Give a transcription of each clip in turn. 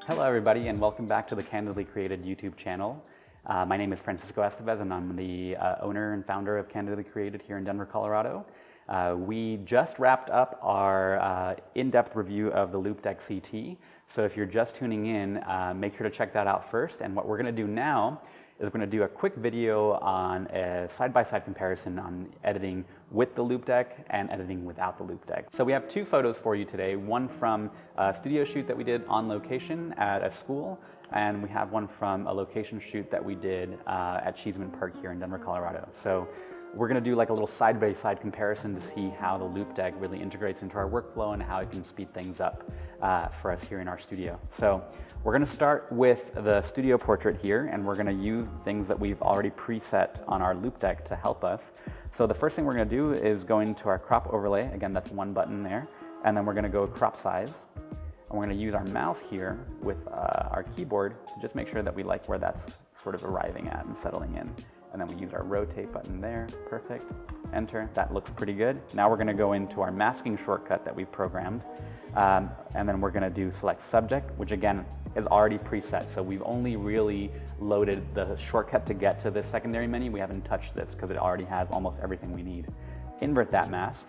Hello everybody and welcome back to the Candidly Created YouTube channel. My name is Francisco Estevez and I'm the owner and founder of Candidly Created here in Denver, Colorado. We just wrapped up our in-depth review of the LoupeDeck CT. So if you're just tuning in, make sure to check that out first. And what we're going to do now is we're going to do a quick video on a side-by-side comparison on editing with the LoupeDeck and editing without the LoupeDeck. So we have two photos for you today, one from a studio shoot that we did on location at a school, and we have one from a location shoot that we did at Cheeseman Park here in Denver, Colorado. So we're going to do like a little side-by-side comparison to see how the LoupeDeck really integrates into our workflow and how it can speed things up for us here in our studio. So we're going to start with the studio portrait here, and we're going to use things that we've already preset on our LoupeDeck to help us. So the first thing we're going to do is go into our crop overlay. Again, that's one button there. And then we're going to go crop size. And we're going to use our mouse here with our keyboard to just make sure that we like where that's sort of arriving at and settling in. And then we use our rotate button there. Perfect. Enter. That looks pretty good. Now we're going to go into our masking shortcut that we've programmed. And then we're going to do select subject, which again is already preset. So we've only really loaded the shortcut to get to this secondary menu. We haven't touched this because it already has almost everything we need. Invert that mask.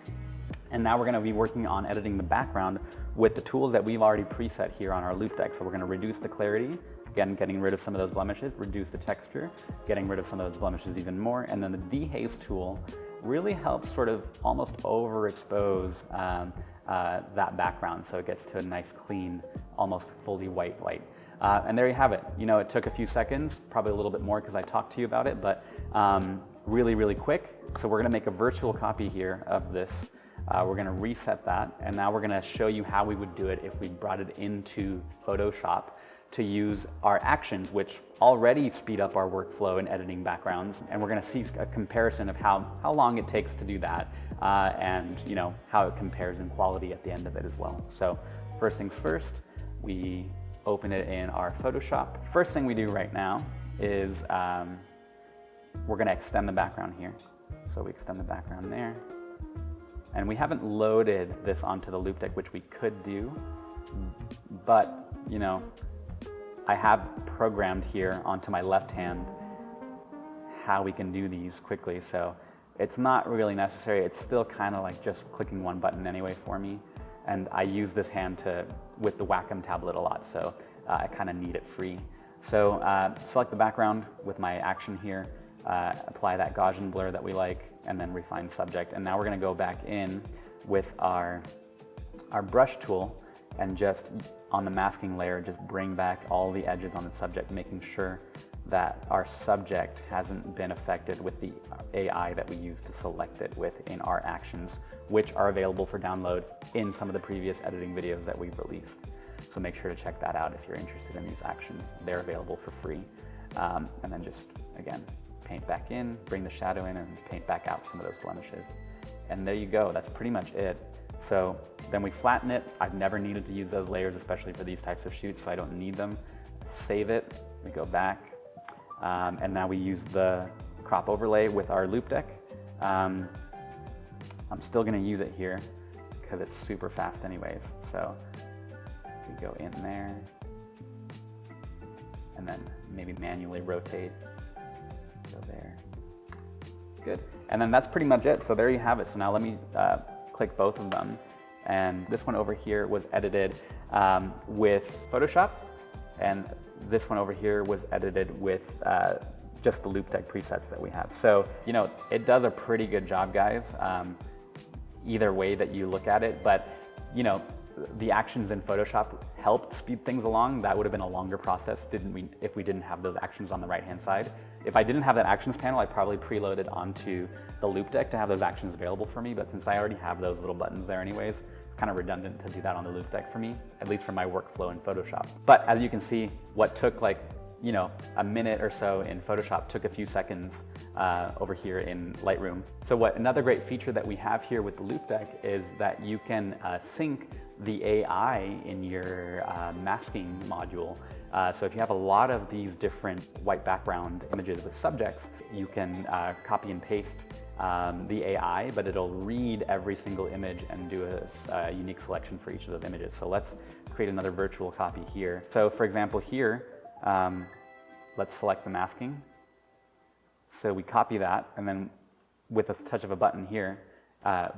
And now we're going to be working on editing the background with the tools that we've already preset here on our LoupeDeck. So we're going to reduce the clarity, again, getting rid of some of those blemishes, reduce the texture, getting rid of some of those blemishes even more. And then the dehaze tool really helps sort of almost overexpose that background, so it gets to a nice, clean, almost fully white light. And there you have it. You know, it took a few seconds, probably a little bit more because I talked to you about it, but really, really quick. So we're going to make a virtual copy here of this. We're going to reset that, and now we're going to show you how we would do it if we brought it into Photoshop to use our actions, which already speed up our workflow in editing backgrounds. And we're going to see a comparison of how long it takes to do that, and you know how it compares in quality at the end of it as well. So first things first, we open it in our Photoshop. First thing we do right now is we're going to extend the background here. So we extend the background there. And we haven't loaded this onto the LoupeDeck, which we could do, but you know, I have programmed here onto my left hand how we can do these quickly. So it's not really necessary. It's still kind of like just clicking one button anyway for me. And I use this hand with the Wacom tablet a lot, so I kind of need it free. So select the background with my action here, apply that Gaussian blur that we like, and then refine subject. And now we're going to go back in with our brush tool and just on the masking layer, just bring back all the edges on the subject, making sure that our subject hasn't been affected with the AI that we use to select it with in our actions, which are available for download in some of the previous editing videos that we've released. So make sure to check that out if you're interested in these actions. They're available for free. And then just, again, paint back in, bring the shadow in, and paint back out some of those blemishes. And there you go, that's pretty much it. So then we flatten it. I've never needed to use those layers, especially for these types of shoots, so I don't need them. Save it, we go back, and now we use the crop overlay with our LoupeDeck. I'm still gonna use it here because it's super fast anyways. So we go in there, and then maybe manually rotate, go there. Good, and then that's pretty much it. So there you have it. So now let me click both of them, and this one over here was edited with Photoshop, and this one over here was edited with just the LoupeDeck presets that we have. So you know, it does a pretty good job, guys, either way that you look at it. But you know, the actions in Photoshop helped speed things along. That would have been a longer process if we didn't have those actions on the right hand side. If I didn't have that actions panel, I probably preloaded onto the LoupeDeck to have those actions available for me, but since I already have those little buttons there anyways, it's kind of redundant to do that on the LoupeDeck for me, at least for my workflow in Photoshop. But as you can see, what took like, you know, a minute or so in Photoshop took a few seconds over here in Lightroom. So another great feature that we have here with the LoupeDeck is that you can sync the AI in your masking module. So if you have a lot of these different white background images with subjects, you can copy and paste the AI, but it'll read every single image and do a unique selection for each of those images. So let's create another virtual copy here. So for example here, let's select the masking. So we copy that, and then with a touch of a button here,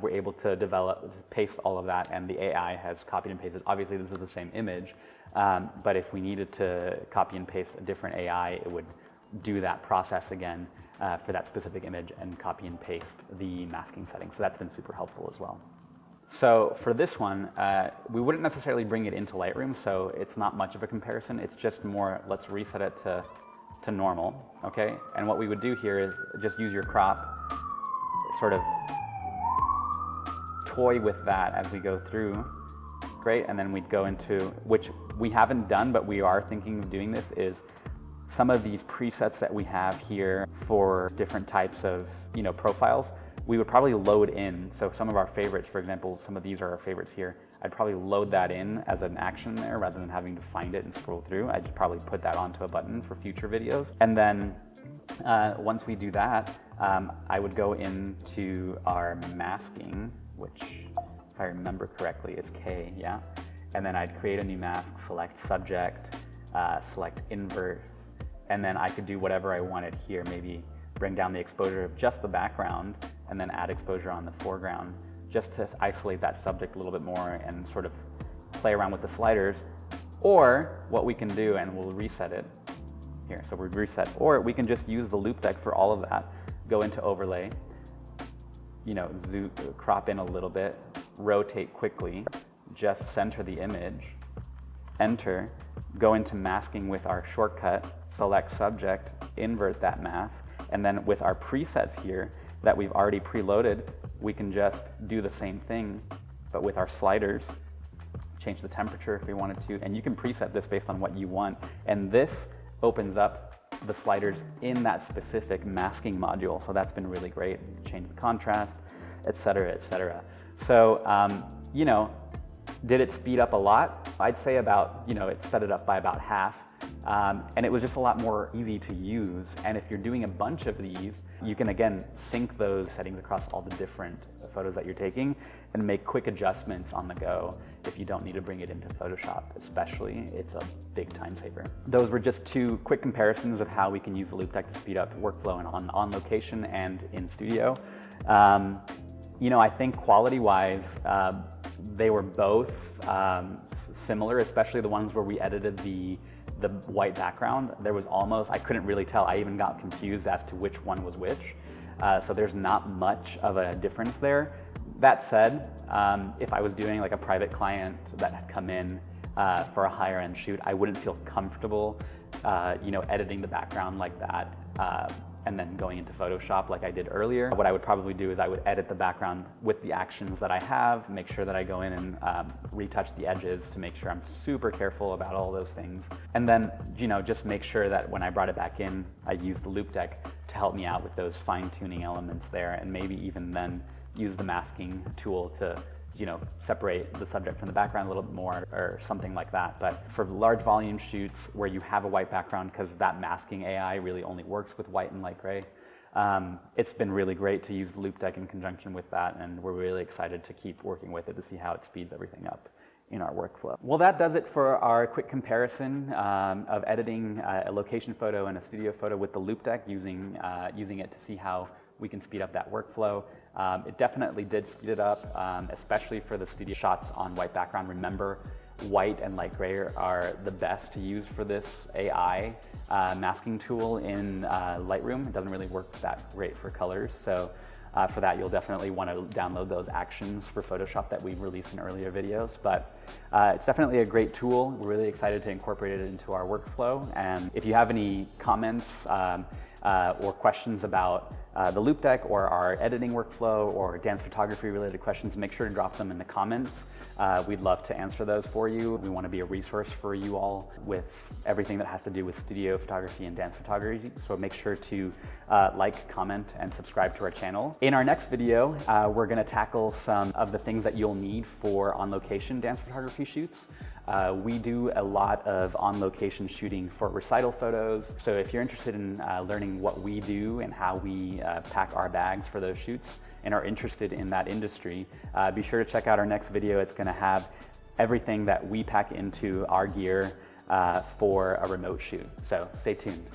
we're able to paste all of that, and the AI has copied and pasted. Obviously this is the same image, but if we needed to copy and paste a different AI, it would do that process again for that specific image and copy and paste the masking settings. So that's been super helpful as well. So for this one, we wouldn't necessarily bring it into Lightroom, so it's not much of a comparison. It's just more, let's reset it to normal, okay? And what we would do here is just use your crop, sort of toy with that as we go through. Great, and then we'd go into, which we haven't done, but we are thinking of doing this, is some of these presets that we have here for different types of, profiles, we would probably load in. So some of our favorites, for example, some of these are our favorites here. I'd probably load that in as an action there rather than having to find it and scroll through. I'd just probably put that onto a button for future videos. And then once we do that, I would go into our masking, which if I remember correctly is K, yeah? And then I'd create a new mask, select subject, select invert, and then I could do whatever I wanted here, maybe bring down the exposure of just the background and then add exposure on the foreground, just to isolate that subject a little bit more and sort of play around with the sliders. Or what we can do, and we'll reset it here, so we reset, or we can just use the LoupeDeck for all of that. Go into overlay, zoom, crop in a little bit, rotate quickly, just center the image, enter, go into masking with our shortcut, select subject, invert that mask, and then with our presets here that we've already preloaded, we can just do the same thing, but with our sliders, change the temperature if we wanted to, and you can preset this based on what you want. And this opens up the sliders in that specific masking module. So that's been really great. Change the contrast, et cetera, et cetera. So, did it speed up a lot? I'd say about, it sped it up by about half. And it was just a lot more easy to use. And if you're doing a bunch of these, you can again sync those settings across all the different photos that you're taking and make quick adjustments on the go if you don't need to bring it into Photoshop, especially. It's a big time saver. Those were just two quick comparisons of how we can use the LoupeDeck to speed up workflow and on location and in studio. I think quality-wise, they were both similar, especially the ones where we edited the white background. There was almost, I couldn't really tell. I even got confused as to which one was which. So there's not much of a difference there. That said, if I was doing like a private client that had come in for a higher end shoot, I wouldn't feel comfortable, editing the background like that and then going into Photoshop like I did earlier. What I would probably do is I would edit the background with the actions that I have, make sure that I go in and retouch the edges to make sure I'm super careful about all those things. And then, just make sure that when I brought it back in, I used the LoupeDeck to help me out with those fine-tuning elements there, and maybe even then use the masking tool to separate the subject from the background a little bit more or something like that. But for large volume shoots where you have a white background, because that masking AI really only works with white and light gray, it's been really great to use LoupeDeck in conjunction with that, and we're really excited to keep working with it to see how it speeds everything up in our workflow. Well, that does it for our quick comparison of editing a location photo and a studio photo with the LoupeDeck, using it to see how we can speed up that workflow. It definitely did speed it up, especially for the studio shots on white background. Remember, white and light gray are the best to use for this AI masking tool in Lightroom. It doesn't really work that great for colors. So for that, you'll definitely want to download those actions for Photoshop that we've released in earlier videos. But it's definitely a great tool. We're really excited to incorporate it into our workflow. And if you have any comments or questions about the LoupeDeck or our editing workflow or dance photography related questions, make sure to drop them in the comments. We'd love to answer those for you. We want to be a resource for you all with everything that has to do with studio photography and dance photography. So make sure to like, comment, and subscribe to our channel. In our next video, we're going to tackle some of the things that you'll need for on-location dance photography shoots. We do a lot of on-location shooting for recital photos. So if you're interested in learning what we do and how we pack our bags for those shoots and are interested in that industry, be sure to check out our next video. It's going to have everything that we pack into our gear for a remote shoot. So stay tuned.